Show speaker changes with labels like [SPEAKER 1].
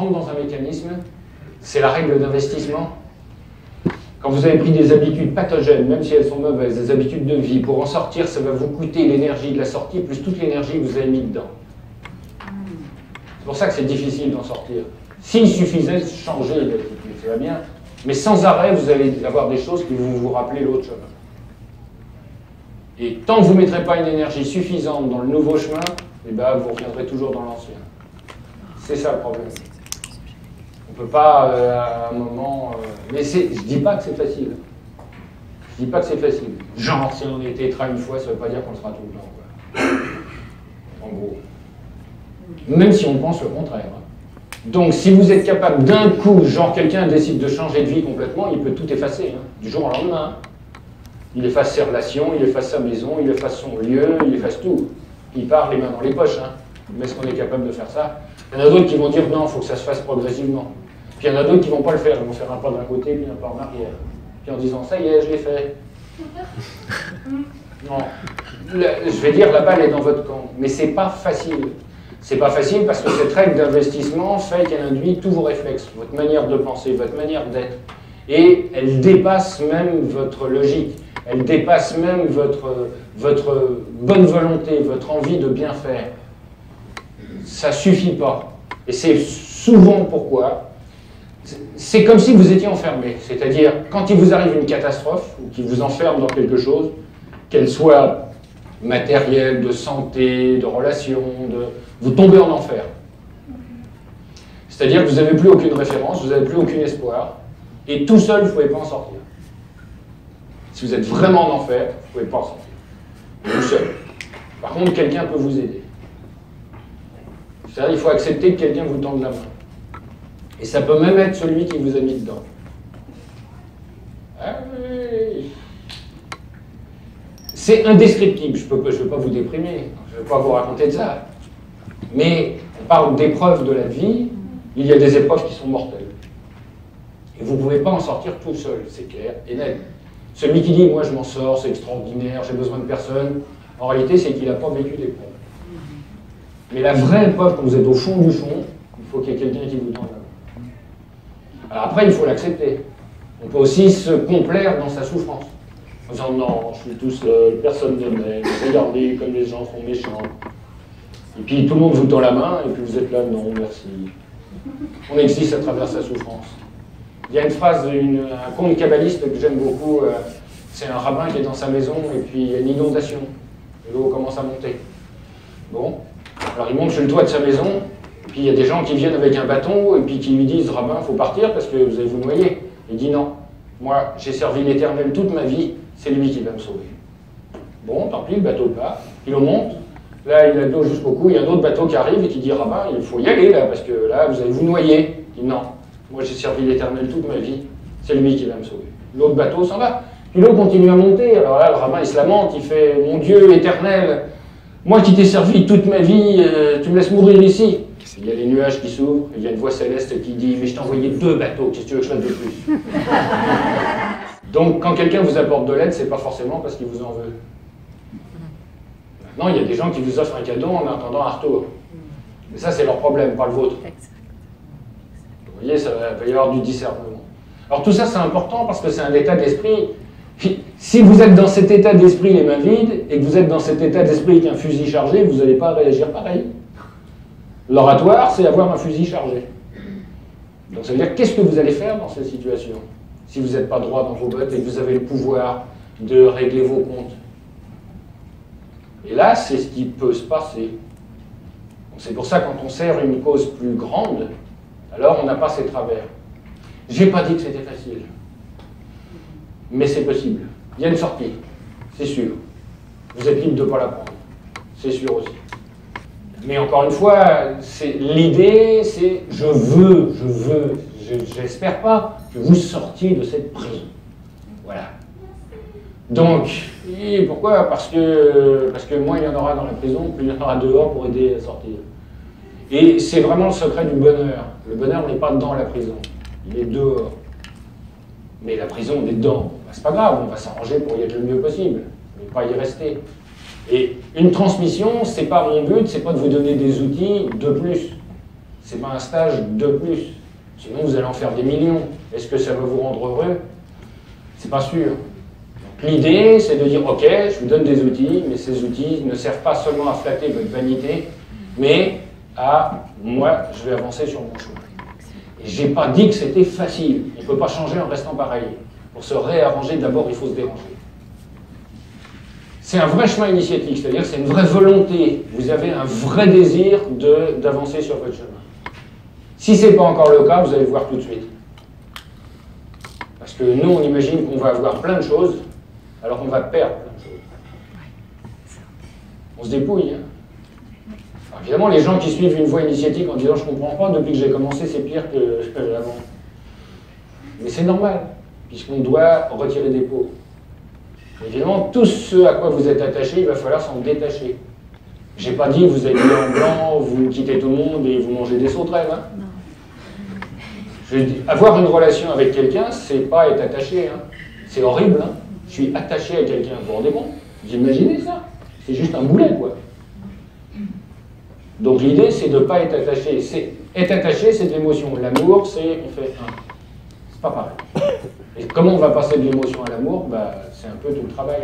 [SPEAKER 1] rentre dans un mécanisme, c'est la règle d'investissement. Quand vous avez pris des habitudes pathogènes, même si elles sont mauvaises, des habitudes de vie, pour en sortir, ça va vous coûter l'énergie de la sortie, plus toute l'énergie que vous avez mis dedans. C'est pour ça que c'est difficile d'en sortir. S'il suffisait de changer d'attitude, ça va bien, mais sans arrêt, vous allez avoir des choses qui vont vous rappeler l'autre chemin. Et tant que vous ne mettrez pas une énergie suffisante dans le nouveau chemin, eh ben, vous reviendrez toujours dans l'ancien. C'est ça le problème. On ne peut pas, à un moment... Mais je ne dis pas que c'est facile. Je ne dis pas que c'est facile. Genre, si on était tétra une fois, ça ne veut pas dire qu'on le sera tout le temps, quoi. En gros. Même si on pense le contraire. Donc, si vous êtes capable d'un coup, genre quelqu'un décide de changer de vie complètement, il peut tout effacer, du jour au lendemain. Il efface ses relations, il efface sa maison, il efface son lieu, il efface tout. Il part les mains dans les poches. Mais est-ce qu'on est capable de faire ça? Il y en a d'autres qui vont dire non, il faut que ça se fasse progressivement. Puis il y en a d'autres qui ne vont pas le faire. Ils vont faire un pas d'un côté, puis un pas en arrière. Puis en disant ça y est, je l'ai fait. Non. Je vais dire, la balle est dans votre camp. Mais c'est pas facile. C'est pas facile parce que cette règle d'investissement fait qu'elle induit tous vos réflexes, votre manière de penser, votre manière d'être. Et elle dépasse même votre logique. Elle dépasse même votre bonne volonté, votre envie de bien faire. Ça ne suffit pas. Et c'est souvent pourquoi. C'est comme si vous étiez enfermé. C'est-à-dire, quand il vous arrive une catastrophe, ou qu'il vous enferme dans quelque chose, qu'elle soit matérielle, de santé, de relations, vous tombez en enfer. C'est-à-dire que vous n'avez plus aucune référence, vous n'avez plus aucun espoir, et tout seul, vous ne pouvez pas en sortir. Si vous êtes vraiment en enfer, vous ne pouvez pas en sortir. Tout seul. Par contre, quelqu'un peut vous aider. C'est-à-dire qu'il faut accepter que quelqu'un vous tende la main. Et ça peut même être celui qui vous a mis dedans. Ah oui. C'est indescriptible. Je ne veux pas vous déprimer. Je ne veux pas vous raconter de ça. Mais on parle d'épreuves de la vie. Il y a des épreuves qui sont mortelles. Et vous ne pouvez pas en sortir tout seul. C'est clair et net. Celui qui dit « moi je m'en sors, c'est extraordinaire, j'ai besoin de personne », en réalité c'est qu'il n'a pas vécu d'épreuve. Mais la vraie épreuve, quand vous êtes au fond du fond, il faut qu'il y ait quelqu'un qui vous tende la main. Alors après, il faut l'accepter. On peut aussi se complaire dans sa souffrance. En disant « non, je suis tout seul, personne ne m'aime, regardez comme les gens sont méchants ». Et puis tout le monde vous tend la main, et puis vous êtes là « non, merci ». On existe à travers sa souffrance. Il y a une phrase, un conte kabbaliste que j'aime beaucoup, c'est un rabbin qui est dans sa maison, et puis il y a une inondation. L'eau commence à monter. Bon, alors il monte sur le toit de sa maison, et puis il y a des gens qui viennent avec un bâton, et puis qui lui disent « Rabbin, il faut partir parce que vous allez vous noyer ». Il dit « non, moi j'ai servi l'Éternel toute ma vie, c'est lui qui va me sauver ». Bon, tant pis, le bateau part, il monte, là il a de l'eau jusqu'au cou, il y a un autre bateau qui arrive et qui dit « Rabbin, il faut y aller là, parce que là vous allez vous noyer ». Il dit « non, moi j'ai servi l'Éternel toute ma vie, c'est lui qui va me sauver ». L'autre bateau s'en va. Puis l'eau continue à monter, alors là le rabbin il se lamente, il fait « mon Dieu éternel, moi qui t'ai servi toute ma vie, tu me laisses mourir ici ». Il y a les nuages qui s'ouvrent, il y a une voix céleste qui dit « mais je t'ai envoyé 2 bateaux, qu'est-ce que tu veux que je fasse de plus ?» Donc quand quelqu'un vous apporte de l'aide, c'est pas forcément parce qu'il vous en veut. Maintenant, il y a des gens qui vous offrent un cadeau en attendant un retour. Mais ça, c'est leur problème, pas le vôtre. Vous voyez, ça va y avoir du discernement. Alors tout ça, c'est important parce que c'est un état d'esprit. Si vous êtes dans cet état d'esprit les mains vides, et que vous êtes dans cet état d'esprit avec un fusil chargé, vous n'allez pas réagir pareil. L'oratoire, c'est avoir un fusil chargé. Donc ça veut dire, qu'est-ce que vous allez faire dans cette situation? Si vous n'êtes pas droit dans vos bottes et que vous avez le pouvoir de régler vos comptes. Et là, c'est ce qui peut se passer. C'est pour ça, quand on sert une cause plus grande, alors on n'a pas ces travers. J'ai pas dit que c'était facile. Mais c'est possible. Il y a une sortie, c'est sûr. Vous êtes libre de ne pas la prendre, c'est sûr aussi. Mais encore une fois, l'idée, c'est j'espère pas que vous sortiez de cette prison. Voilà. Donc, et pourquoi? Parce que moins il y en aura dans la prison, plus il y en aura dehors pour aider à sortir. Et c'est vraiment le secret du bonheur. Le bonheur n'est pas dans la prison, il est dehors. Mais la prison, on est dedans. Ben, c'est pas grave, on va s'arranger pour y être le mieux possible, mais pas y rester. Et une transmission, c'est pas mon but, c'est pas de vous donner des outils de plus. c'est pas un stage de plus. Sinon, vous allez en faire des millions. Est-ce que ça va vous rendre heureux? C'est pas sûr. L'idée, c'est de dire, ok, je vous donne des outils, mais ces outils ne servent pas seulement à flatter votre vanité, mais à, moi, je vais avancer sur mon chemin. Et j'ai pas dit que c'était facile. On ne peut pas changer en restant pareil. Pour se réarranger, d'abord, il faut se déranger. C'est un vrai chemin initiatique, c'est-à-dire que c'est une vraie volonté. Vous avez un vrai désir d'avancer sur votre chemin. Si ce n'est pas encore le cas, vous allez voir tout de suite. Parce que nous, on imagine qu'on va avoir plein de choses, alors qu'on va perdre plein de choses. On se dépouille. Hein. Alors, évidemment, les gens qui suivent une voie initiatique en disant « je ne comprends pas, depuis que j'ai commencé, c'est pire qu'avant ». Mais c'est normal, puisqu'on doit retirer des pots. Évidemment, tout ce à quoi vous êtes attaché, il va falloir s'en détacher. Je n'ai pas dit vous êtes en blanc, vous quittez tout le monde et vous mangez des sauterelles. Hein. Avoir une relation avec quelqu'un, c'est pas être attaché. Hein. C'est horrible. Hein. Je suis attaché à quelqu'un. Vous vous rendez compte? Vous imaginez ça? C'est juste un boulet, quoi. Donc l'idée, c'est de ne pas être attaché. Être attaché, c'est de l'émotion. L'amour, c'est on fait un. C'est pas pareil. Et comment on va passer de l'émotion à l'amour? Bah, c'est un peu tout le travail.